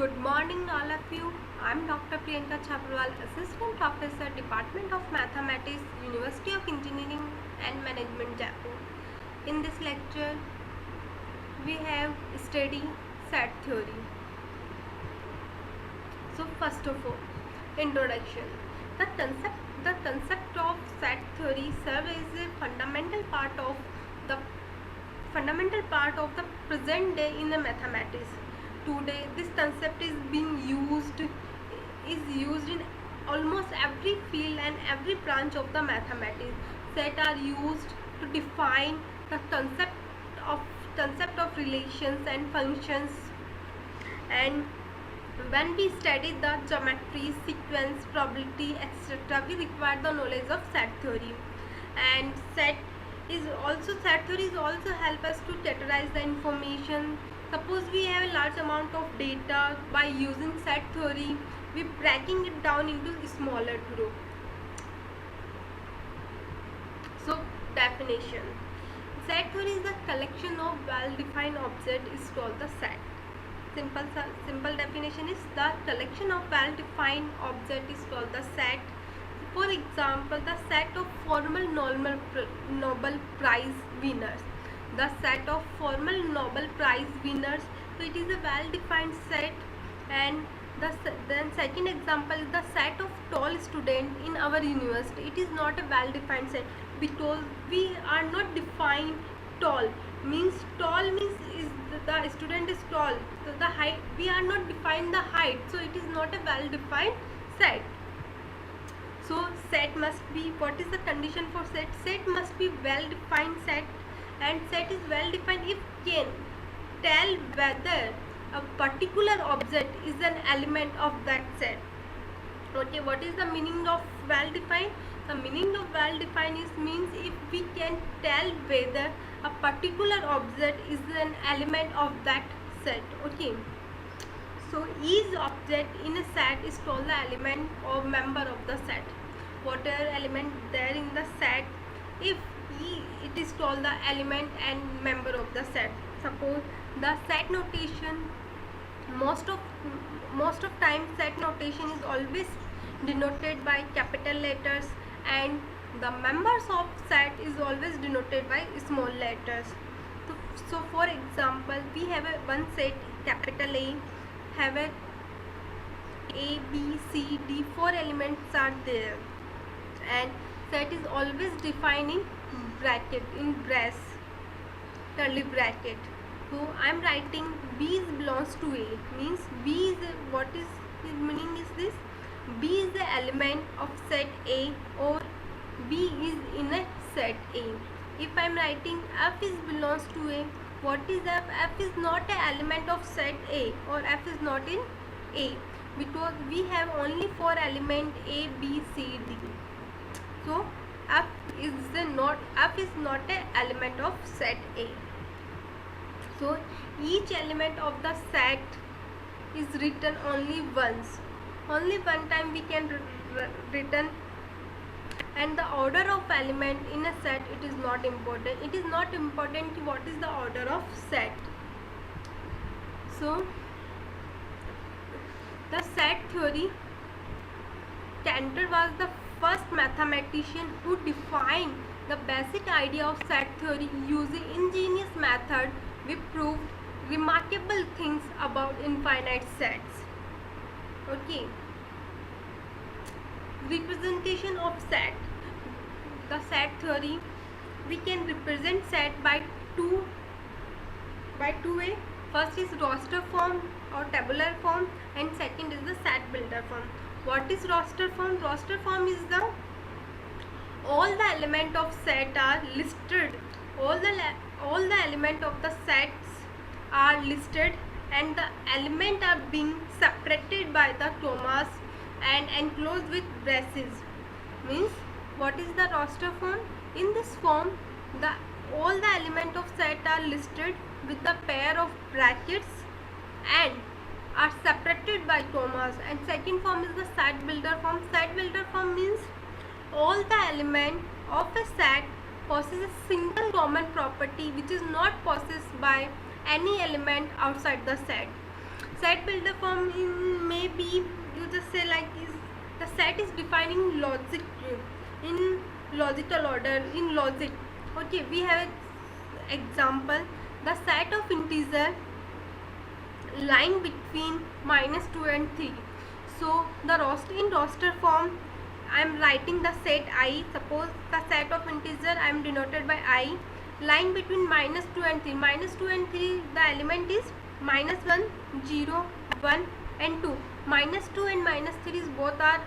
Good morning, all of you. I'm Dr. Priyanka Chaparwal, Assistant Professor, Department of Mathematics, University of Engineering and Management, Jaipur. In this lecture, we have study set theory. So, first of all, introduction. The concept of set theory serves as a the fundamental part of the present day in the mathematics. Today, this concept is used in almost every field and every branch of the mathematics. Set are used to define the of concept of relations and functions, and when we study the geometry, sequence, probability, etc., we require the knowledge of set theory. And set theory is also help us to categorize the information. Suppose we have a large amount of data. By using set theory, we breaking it down into smaller group. So, definition: set theory is the collection of well-defined objects is called the set. Simple definition is the collection of well-defined object is called the set. For example, the set of formal Nobel Prize winners. The set of formal Nobel Prize winners. So it is a well-defined set. And then second example is the set of tall students in our university. It is not a well-defined set because we are not defined tall. Tall means is the student is tall. So the height, we are not defined the height. So it is not a well-defined set. So set must be, what is the condition for set? Set must be well-defined set, and set is well-defined if can tell whether a particular object is an element of that set. Okay, what is the meaning of well-defined? The meaning of well-defined means if we can tell whether a particular object is an element of that set. Okay. So each object in a set is called the element or member of the set. Whatever element there in the set, if it is called the element and member of the set. Suppose the set notation, most of time set notation is always denoted by capital letters, and the members of set is always denoted by small letters. So for example, we have one set capital A, have A, B, C, D, 4 elements are there, and set is always defined in bracket, in brace, curly bracket. So I am writing B belongs to A, means B is what is his meaning is this? B is the element of set A, or B is in a set A. If I am writing F is belongs to A, what is F? F is not an element of set A, or F is not in A, because we have only 4 elements A, B, C, D. So F is not an element of set A. So each element of the set is written only once. Only one time we can written, and the order of element in a set, it is not important. It is not important what is the order of set. So the set theory, Cantor was the first mathematician who defined the basic idea of set theory. Using ingenious method, we proved remarkable things about infinite sets. Okay. Representation of set. The set theory, we can represent set by two way. First is roster form or tabular form, and second is the set builder form. What is roster form? Roster form is the all the element of set are listed. All the element of the sets are listed, and the element are being separated by the commas and enclosed with braces. Means what is the roster form? In this form, all the element of set are listed with the pair of brackets and are separated by commas. And second form is the set builder form. Set builder form means all the element of a set possess a single common property which is not possessed by any element outside the set. set builder form in maybe you just say like is the set is defining logic in logical order in logic. Okay, we have an example, the set of integer lying between -2 and 3. So the roster form I am writing the set I. Suppose the set of integer I am denoted by I, lying between -2 and 3. -2 and 3, the element is -1, 0, 1 and 2. -2 and -3 is both are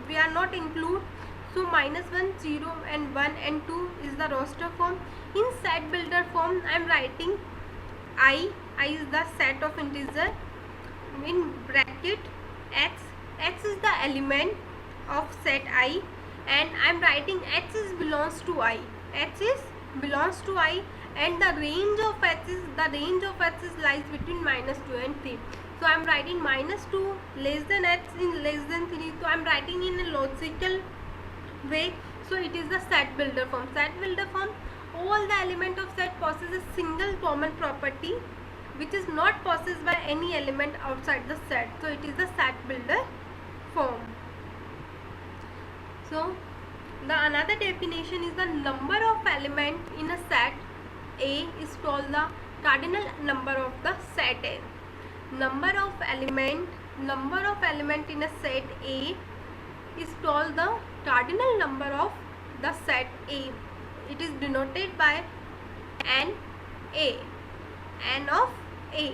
we are not include. So -1, 0 and 1 and 2 is the roster form. In set builder form I am writing I is the set of integer in bracket x. X is the element of set I, and I am writing x is belongs to I. X is belongs to I, and the range of x is lies between -2 and 3. So I am writing -2 less than x in less than 3. So I am writing in a logical way. So it is the set builder form. Set builder form, all the element of set possess a single common property which is not possessed by any element outside the set. So it is the set builder form. So the another definition is the number of element in a set A is called the cardinal number of the set A. Number of element in a set A is called the cardinal number of the set A. It is denoted by n of A.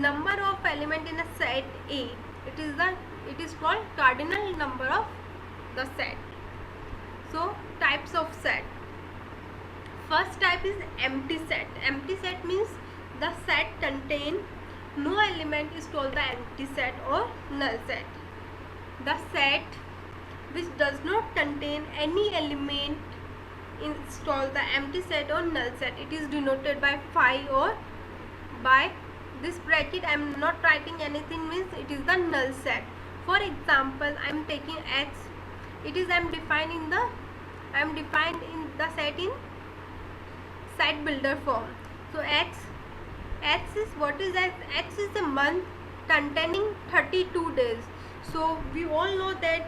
Number of element in a set A, it is called cardinal number of the set. So types of set. First type is empty set. Empty set means the set contain no element is called the empty set or null set. The set which does not contain any element is called the empty set or null set. It is denoted by phi or by this bracket. I am not writing anything, means it is the null set. For example, I am taking x. It is I am defined in the set in set builder form. So x is what is x? X is a month containing 32 days. So we all know that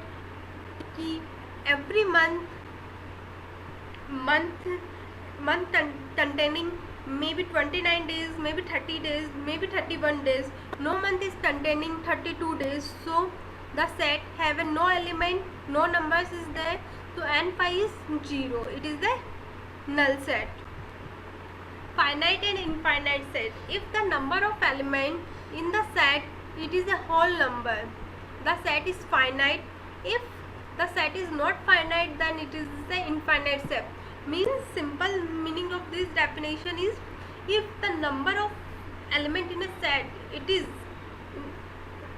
every month containing maybe 29 days, maybe 30 days, maybe 31 days. No month is containing 32 days. So the set have a no element, no numbers is there. So n phi is 0. It is the null set. Finite and infinite set. If the number of element in the set it is a whole number, the set is finite. If the set is not finite, then it is the infinite set. Means simple meaning of this definition is, if the number of element in a set it is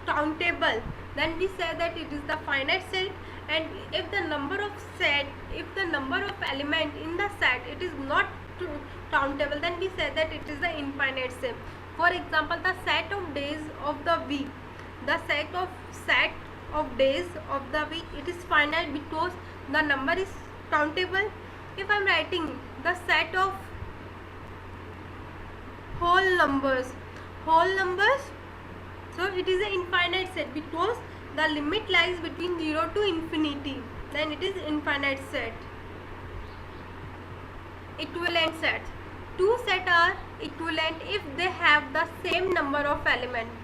countable, then we say that it is the finite set. And if the number of element in the set it is not countable, then we say that it is the infinite set. For example, the set of days of the week, the set of days of the week, it is finite because the number is countable. If I am writing the set of whole numbers, so it is an infinite set because the limit lies between 0 to infinity, then it is infinite set. Equivalent sets. Two sets are equivalent if they have the same number of elements.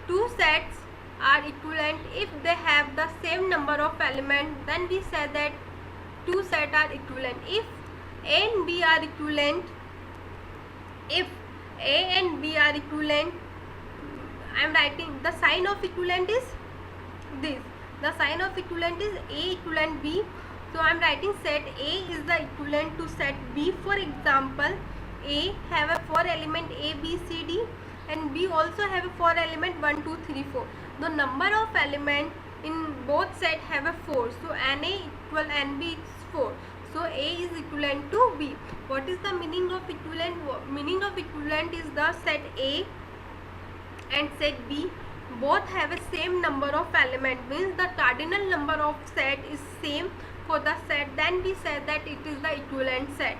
Two sets are equivalent if they have the same number of elements, then we say that two sets are equivalent. If A and B are equivalent, I am writing the sign of equivalent is this. The sign of equivalent is A equivalent B. So I am writing set A is the equivalent to set B. For example, A have a 4 element A, B, C, D, and B also have a 4 element 1, 2, 3, 4. The number of element in both set have a 4. So NA equal NB is 4. So A is equivalent to B. What is the meaning of equivalent? Meaning of equivalent is the set A and set B both have a same number of element, means the cardinal number of set is same for the set, then we say that it is the equivalent set.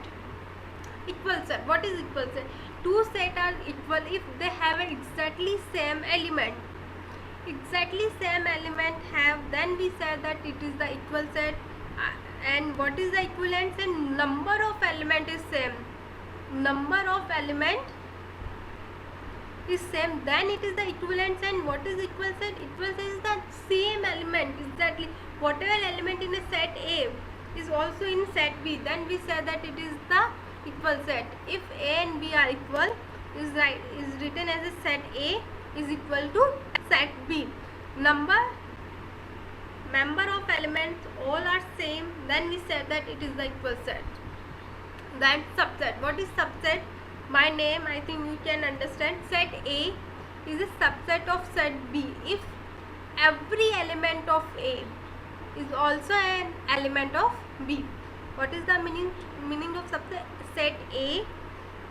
equal set. What is equal set? Two sets are equal if they have an exactly same element. Exactly same element have, then we say that it is the equal set. And what is the equivalence? And number of element is same. Number of element is same, then it is the equivalence. And what is equal set? Equal set is the same element exactly. Whatever element in a set A is also in set B, then we say that it is the equal set. If A and B are equal, is written as a set A is equal to set B. Member of elements all are same, then we say that it is the equal set. Then subset. What is subset? By name I think you can understand. Set A is a subset of set B if every element of A is also an element of B. What is the meaning of subset? Set A,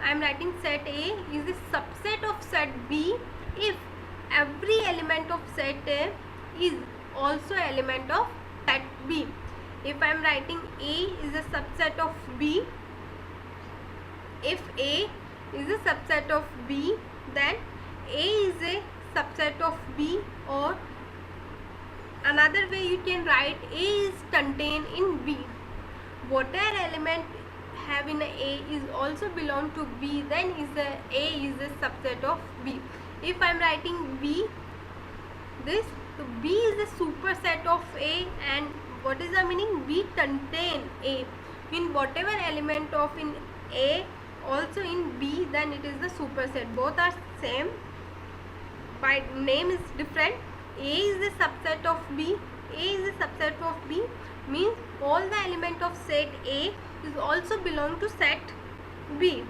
I am writing set A is a subset of set B if every element of set A is also element of set B. If I am writing A is a subset of B, if A is a subset of B, then A is a subset of B, or another way you can write A is contained in B. Whatever element have in A is also belong to B, then A is a subset of B. If I am writing B, so B is a superset of A, and what is the meaning? B contain A. Mean whatever element of in A also in B, then it is the superset. Both are same, by name is different. A is a subset of B. A is a subset of B means all the element of set A is also belong to set B,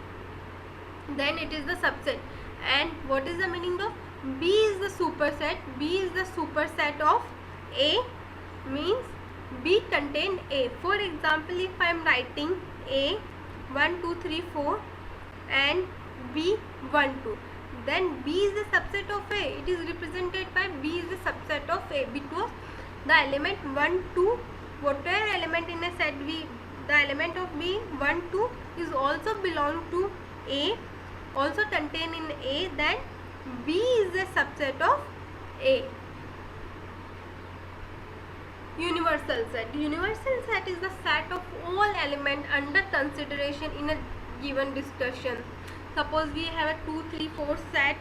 then it is the subset. And what is the meaning of B is the superset? B is the superset of A means B contain A. For example, if I am writing A 1 2 3 4 and B 1 2, then B is a subset of A. It is represented by B is a subset of A because the element 1 2, whatever element in a set B, the element of B 1 2 is also belong to A, also contained in A, then B is a subset of A. Universal set. Universal set is the set of all elements under consideration in a given discussion. Suppose we have a 2 3 4 set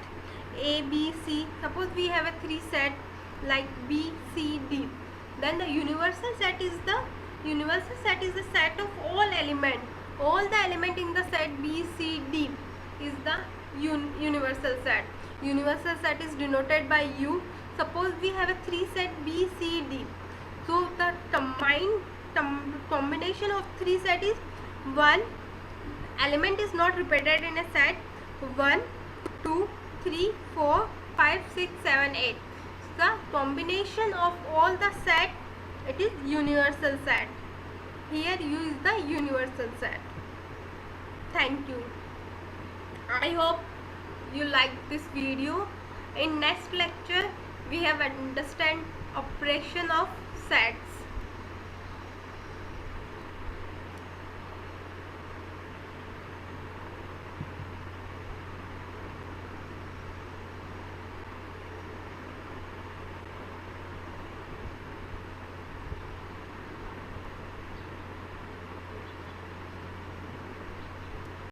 A B C. Suppose we have a 3 set like B C D. Then the universal set is the set of all element. All the element in the set B C D is the universal set. Universal set is denoted by U. Suppose we have a 3 set B C D. So the combination of 3 set is 1. Element is not repeated in a set. 1 2 3 4 5 6 7 8. So the combination of all the set, it is universal set. Here U is the universal set. Thank you. I hope you like this video. In next lecture we have understand operation of sets.